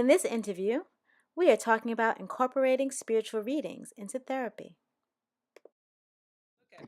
In this interview, we are talking about incorporating spiritual readings into therapy. Okay.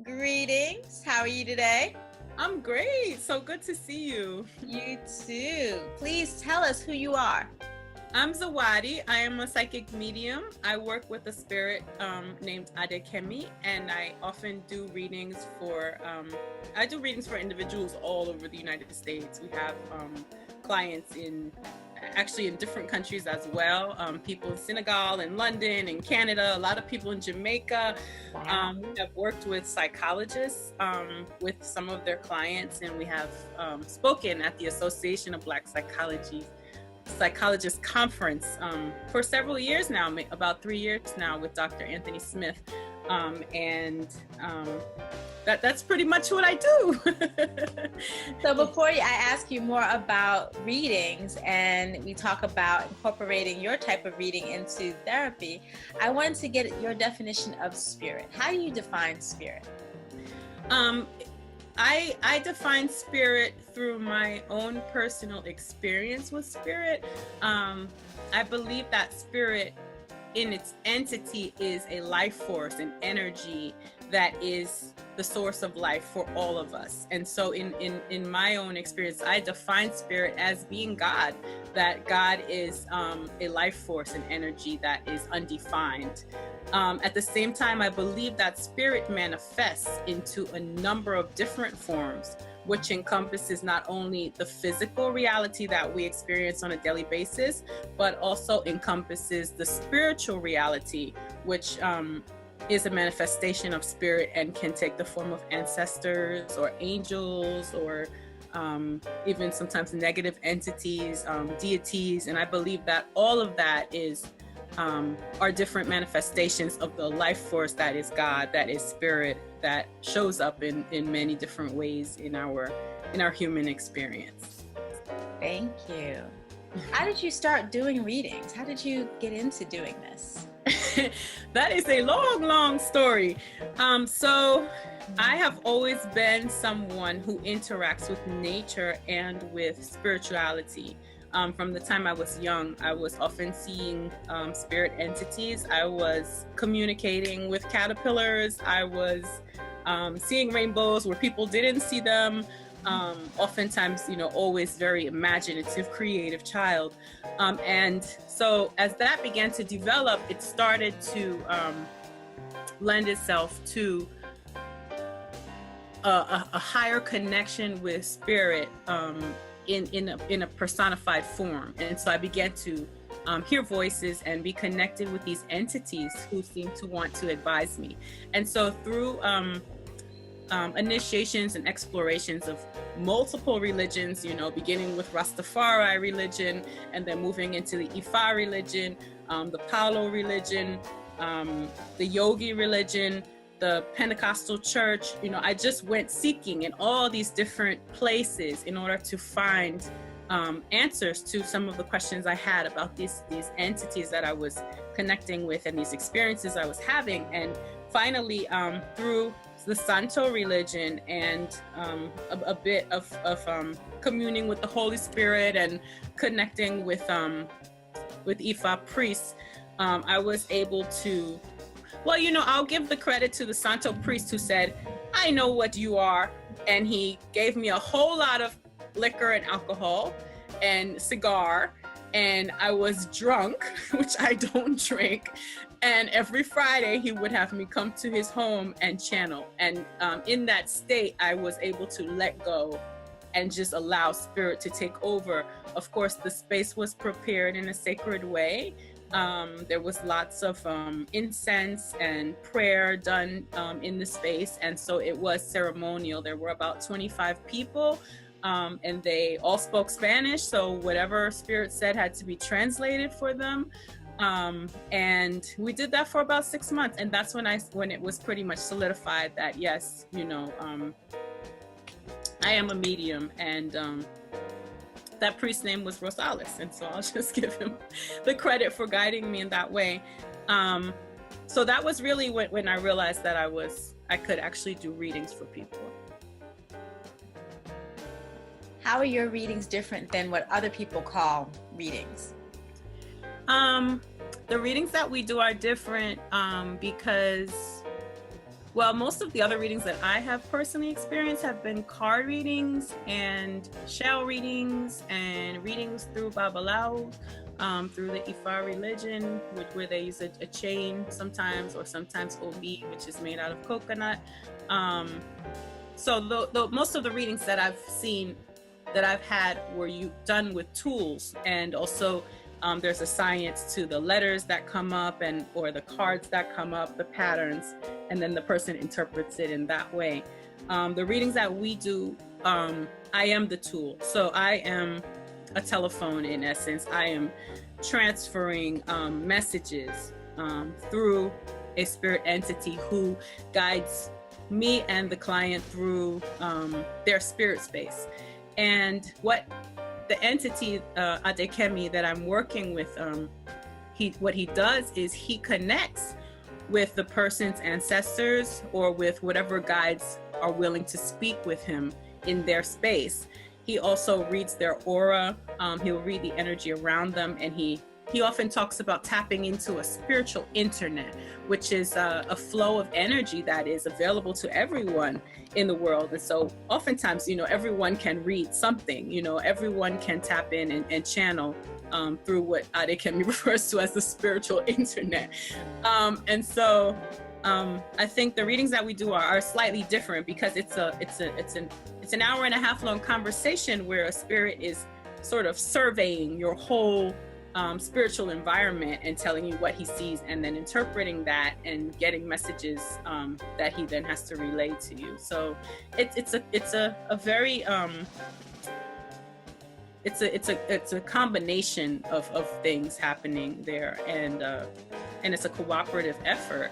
Greetings. How are you today? I'm great. So good to see you. You too. Please tell us who you are. I'm Zawadi. I am a psychic medium. I work with a spirit named Adekemi, and I often do readings for individuals all over the United States. We have clients in different countries as well. People in Senegal and London and Canada, a lot of people in Jamaica. Wow. We have worked with psychologists with some of their clients, and we have spoken at the Association of Black Psychologist Conference for several years now, about 3 years now, with Dr. Anthony Smith. That's pretty much what I do. So before I ask you more about readings and we talk about incorporating your type of reading into therapy, I wanted to get your definition of spirit. How do you define spirit? I define spirit through my own personal experience with spirit. I believe that spirit in its entity is a life force, an energy that is the source of life for all of us. And so in my own experience, I define spirit as being God, that God is a life force, an energy that is undefined. At the same time, I believe that spirit manifests into a number of different forms, which encompasses not only the physical reality that we experience on a daily basis, but also encompasses the spiritual reality, which is a manifestation of spirit and can take the form of ancestors or angels or even sometimes negative entities, deities. And I believe that all of that are different manifestations of the life force that is God, that is spirit, that shows up in many different ways in our human experience. Thank you. How did you start doing readings? How did you get into doing this? That is a long story. So I have always been someone who interacts with nature and with spirituality. From the time I was young, I was often seeing spirit entities. I was communicating with caterpillars. I was seeing rainbows where people didn't see them. Oftentimes, always very imaginative, creative child. And so as that began to develop, it started to lend itself to a higher connection with spirit in a personified form. And so I began to hear voices and be connected with these entities who seemed to want to advise me. And so through initiations and explorations of multiple religions, beginning with Rastafari religion and then moving into the Ifa religion, the Palo religion, the Yogi religion, the Pentecostal church, I just went seeking in all these different places in order to find answers to some of the questions I had about these entities that I was connecting with and these experiences I was having. And finally, through the Santo religion and a bit of communing with the Holy Spirit and connecting with Ifa priests, I was able to, I'll give the credit to the Santo priest who said, "I know what you are." And he gave me a whole lot of liquor and alcohol and cigar. And I was drunk, which I don't drink. And every Friday he would have me come to his home and channel. And in that state, I was able to let go and just allow spirit to take over. Of course, the space was prepared in a sacred way. There was lots of incense and prayer done in the space. And so it was ceremonial. There were about 25 people. And they all spoke Spanish, so whatever spirit said had to be translated for them. And we did that for about 6 months, and that's when it was pretty much solidified that yes, I am a medium, and that priest's name was Rosales, and so I'll just give him the credit for guiding me in that way. So that was really when I realized that I could actually do readings for people. How are your readings different than what other people call readings? The readings that we do are different because, well, most of the other readings that I have personally experienced have been card readings and shell readings and readings through Babalawo, through the Ifa religion, where they use a chain sometimes, or sometimes obi, which is made out of coconut. So most of the readings that I've seen, that I've had, were done with tools, and also there's a science to the letters that come up, or the cards that come up, the patterns, and then the person interprets it in that way. The readings that we do, I am the tool. So I am a telephone in essence. I am transferring messages through a spirit entity who guides me and the client through their spirit space. And what the entity Adekemi that I'm working with, what he does is he connects with the person's ancestors, or with whatever guides are willing to speak with him in their space. He also reads their aura. He'll read the energy around them, and he often talks about tapping into a spiritual internet, which is a flow of energy that is available to everyone in the world. And so oftentimes, everyone can read something, everyone can tap in and channel through what Adekemi refers to as the spiritual internet. And so I think the readings that we do are slightly different, because it's an hour and a half long conversation where a spirit is sort of surveying your whole spiritual environment and telling you what he sees, and then interpreting that and getting messages that he then has to relay to you. So it's a very it's a combination of things happening there, and it's a cooperative effort,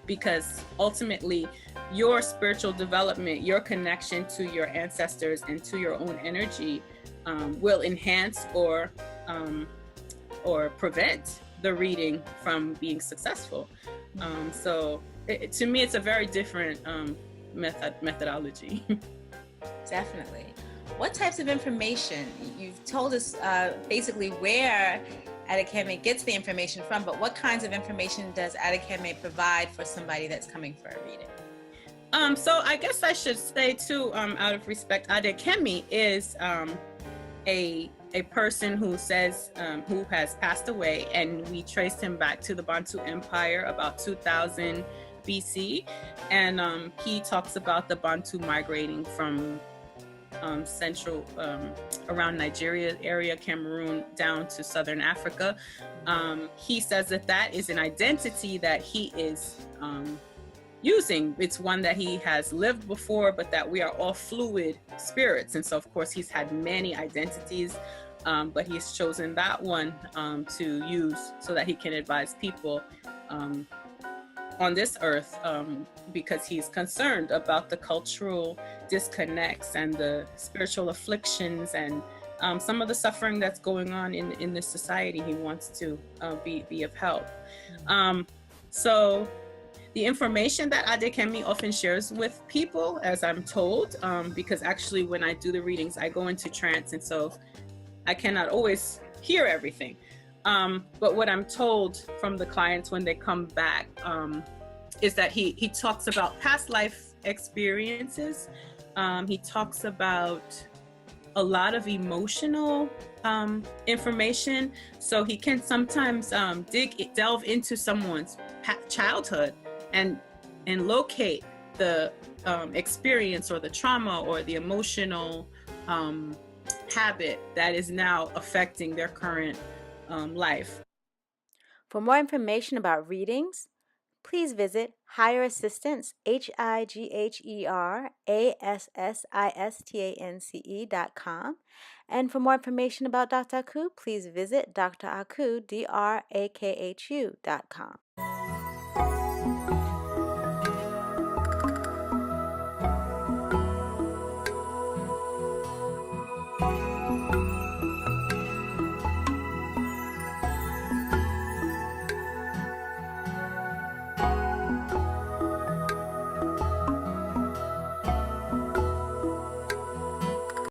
because ultimately your spiritual development, your connection to your ancestors and to your own energy will enhance or prevent the reading from being successful. So to me, it's a very different methodology. Definitely. What types of information? You've told us basically where Adekemi gets the information from, but what kinds of information does Adekemi provide for somebody that's coming for a reading? So I guess I should say too, out of respect, Adekemi is a person who says who has passed away, and we traced him back to the Bantu Empire about 2000 BC, and he talks about the Bantu migrating from central around Nigeria area, Cameroon, down to southern Africa. He says that is an identity that he is using. It's one that he has lived before, but that we are all fluid spirits. And so, of course, he's had many identities, but he's chosen that one to use so that he can advise people on this earth, because he's concerned about the cultural disconnects and the spiritual afflictions and some of the suffering that's going on in this society. He wants to be of help. So the information that Adekemi often shares with people, as I'm told, because actually when I do the readings, I go into trance, and so I cannot always hear everything. But what I'm told from the clients when they come back is that he talks about past life experiences. He talks about a lot of emotional information. So he can sometimes delve into someone's childhood and locate the experience or the trauma or the emotional habit that is now affecting their current life. For more information about readings, please visit Higher Assistance, HIGHERASSISTANCE.com. And for more information about Dr. Aku, please visit draku, DRAKHU.com.